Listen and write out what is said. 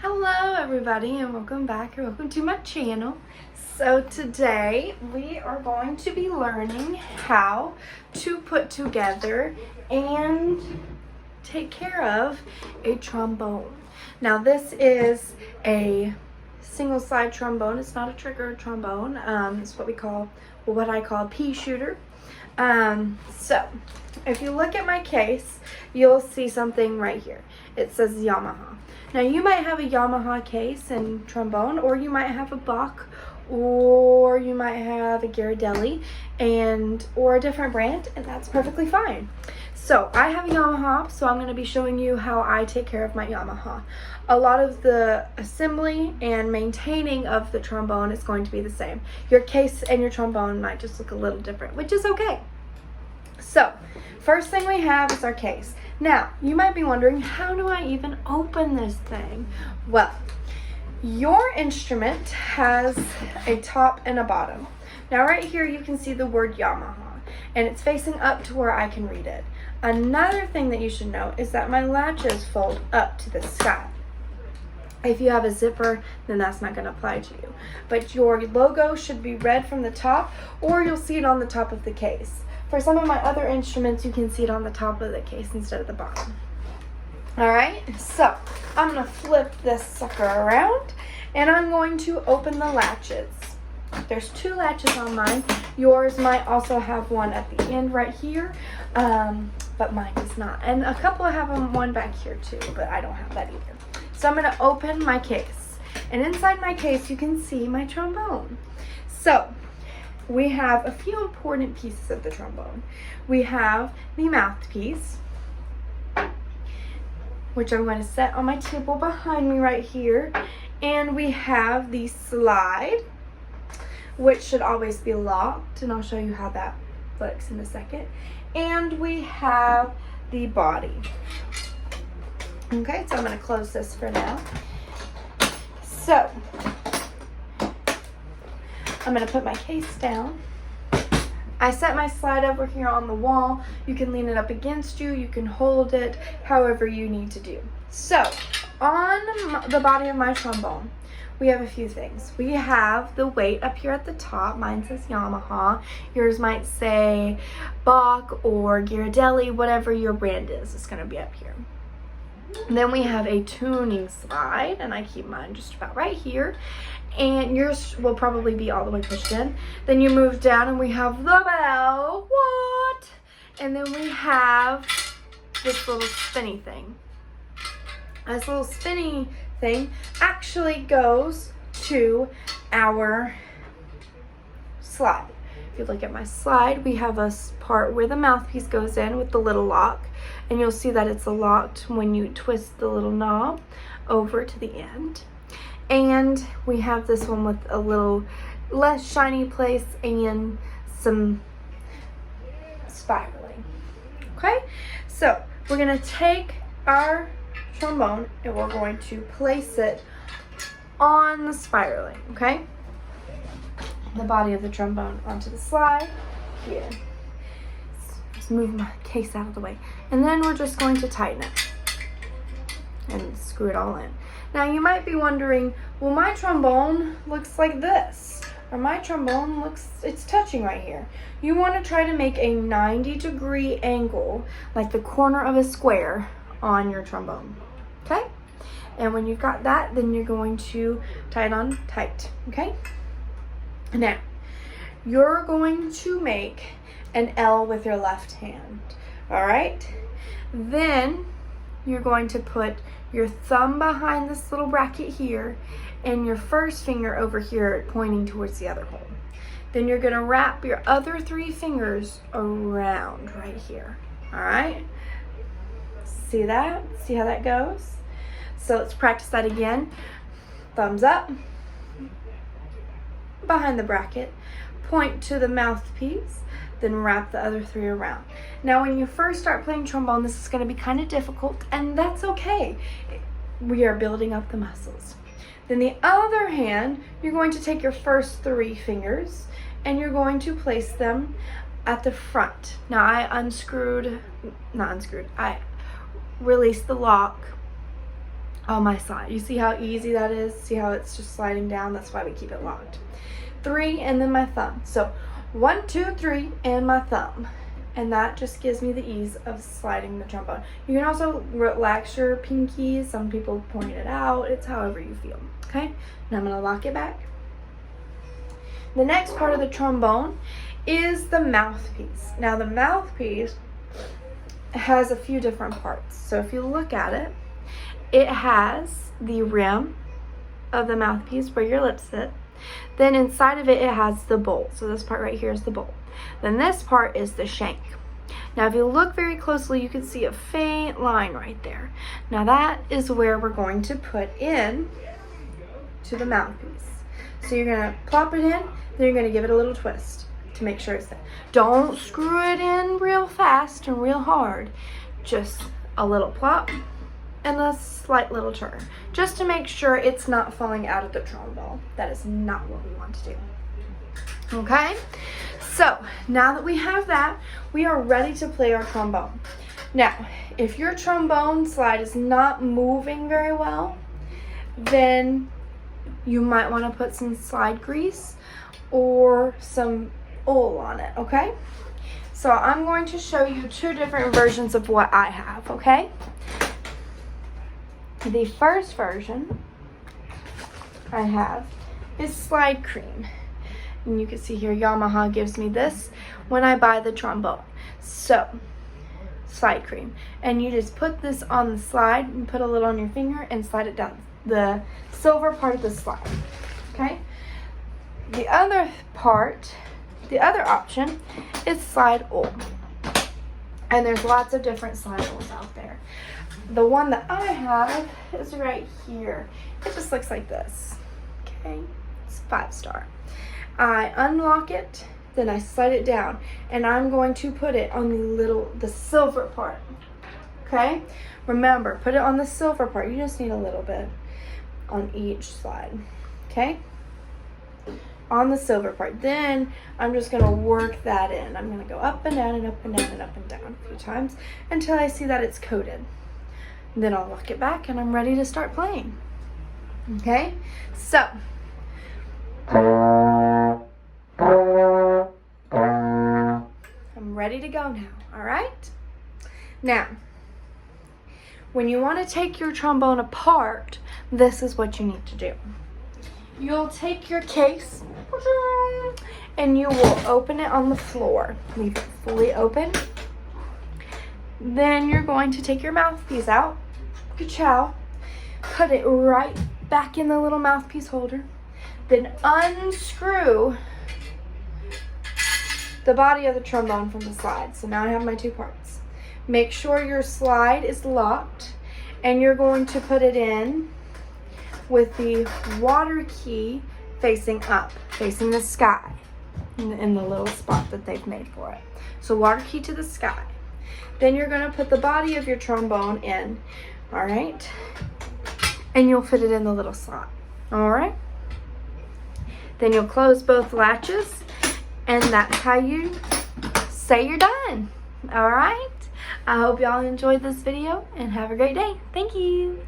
Hello everybody and welcome back or welcome to my channel. So today we are going to be learning how to put together and take care of a trombone. Now this is a single slide trombone. It's not a trigger trombone. It's what I call a pea shooter. So if you look at my case, you'll see something right here. It says Yamaha. Now you might have a Yamaha case and trombone, or you might have a Bach, or you might have a Ghirardelli or a different brand, and that's perfectly fine. So I have a Yamaha, so I'm going to be showing you how I take care of my Yamaha. A lot of the assembly and maintaining of the trombone is going to be the same. Your case and your trombone might just look a little different, which is okay. So first thing we have is our case. Now, you might be wondering, how do I even open this thing? Well, your instrument has a top and a bottom. Now, right here, you can see the word Yamaha, and it's facing up to where I can read it. Another thing that you should know is that my latches fold up to the sky. If you have a zipper, then that's not going to apply to you. But your logo should be red from the top, or you'll see it on the top of the case. For some of my other instruments, you can see it on the top of the case instead of the bottom. Alright, so I'm going to flip this sucker around, and I'm going to open the latches. There's two latches on mine. Yours might also have one at the end right here, but mine does not. And a couple have one back here too, but I don't have that either. So I'm going to open my case, and inside my case you can see my trombone. So we have a few important pieces of the trombone. We have the mouthpiece, which I'm going to set on my table behind me right here. And we have the slide, which should always be locked, and I'll show you how that looks in a second. And we have the body. Okay, so I'm going to close this for now. So I'm going to put my case down. I set my slide over here on the wall. You can lean it up against you. You can hold it however you need to do. So on the body of my trombone, we have a few things. We have the weight up here at the top. Mine says Yamaha. Yours might say Bach or Ghirardelli, whatever your brand is. It's going to be up here. Then we have a tuning slide, and I keep mine just about right here. And yours will probably be all the way pushed in. Then you move down and we have the bell. What? And then we have this little spinny thing. This little spinny thing actually goes to our slide. If you look at my slide, we have a part where the mouthpiece goes in with the little lock. And you'll see that it's locked when you twist the little knob over to the end. And we have this one with a little less shiny place and some spiraling. Okay, so we're going to take our trombone and we're going to place it on the spiraling, okay? The body of the trombone onto the slide here. Just move my case out of the way. And then we're just going to tighten it and screw it all in. Now you might be wondering, well, my trombone looks like this, or my trombone it's touching right here. You want to try to make a 90-degree angle, like the corner of a square, on your trombone, okay? And when you've got that, then you're going to tie it on tight, okay? Now, you're going to make an L with your left hand, all right? Then you're going to put your thumb behind this little bracket here and your first finger over here pointing towards the other hole. Then you're going to wrap your other three fingers around right here. All right? See that? See how that goes? So let's practice that again. Thumbs up, behind the bracket, point to the mouthpiece, then wrap the other three around. Now when you first start playing trombone, this is going to be kind of difficult, and that's okay. We are building up the muscles. Then the other hand, you're going to take your first three fingers and you're going to place them at the front. Now I released the lock on my side. You see how easy that is? See how it's just sliding down? That's why we keep it locked. 3 and then my thumb. So 1, 2, 3 and my thumb. And that just gives me the ease of sliding the trombone. You can also relax your pinky. Some people point it out. It's however you feel. Okay? Now I'm going to lock it back. The next part of the trombone is the mouthpiece. Now the mouthpiece has a few different parts. So if you look at it, it has the rim of the mouthpiece where your lips sit. Then inside of it, it has the bowl. So this part right here is the bowl. Then this part is the shank. Now if you look very closely, you can see a faint line right there. Now that is where we're going to put in to the mouthpiece. So you're going to plop it in, then you're going to give it a little twist to make sure it's there. Don't screw it in real fast and real hard. Just a little plop and a slight little turn, just to make sure it's not falling out of the trombone. That is not what we want to do. Okay, so now that we have that, we are ready to play our trombone. Now, if your trombone slide is not moving very well, then you might want to put some slide grease or some oil on it, okay? So I'm going to show you 2 different versions of what I have, okay? The first version I have is slide cream. And you can see here, Yamaha gives me this when I buy the trombone. So, slide cream. And you just put this on the slide and put a little on your finger and slide it down the silver part of the slide. Okay? The other part, the other option is slide oil. And there's lots of different slide oils out there. The one that I have is right here. It just looks like this. Okay? It's 5-star. I unlock it, then I slide it down, and I'm going to put it on the silver part. Okay? Remember, put it on the silver part. You just need a little bit on each slide. Okay? On the silver part. Then I'm just going to work that in. I'm going to go up and down and up and down and up and down a few times until I see that it's coated. Then I'll lock it back and I'm ready to start playing. Okay? So, I'm ready to go now, all right? Now, when you want to take your trombone apart, this is what you need to do. You'll take your case and you will open it on the floor. Leave it fully open. Then you're going to take your mouthpiece out, ka-chow, put it right back in the little mouthpiece holder. Then unscrew the body of the trombone from the slide. So now I have my 2 parts. Make sure your slide is locked and you're going to put it in with the water key facing up, facing the sky in the little spot that they've made for it. So water key to the sky. Then you're going to put the body of your trombone in, all right? And you'll fit it in the little slot, all right? Then you'll close both latches, and that's how you say you're done, all right? I hope y'all enjoyed this video, and have a great day. Thank you.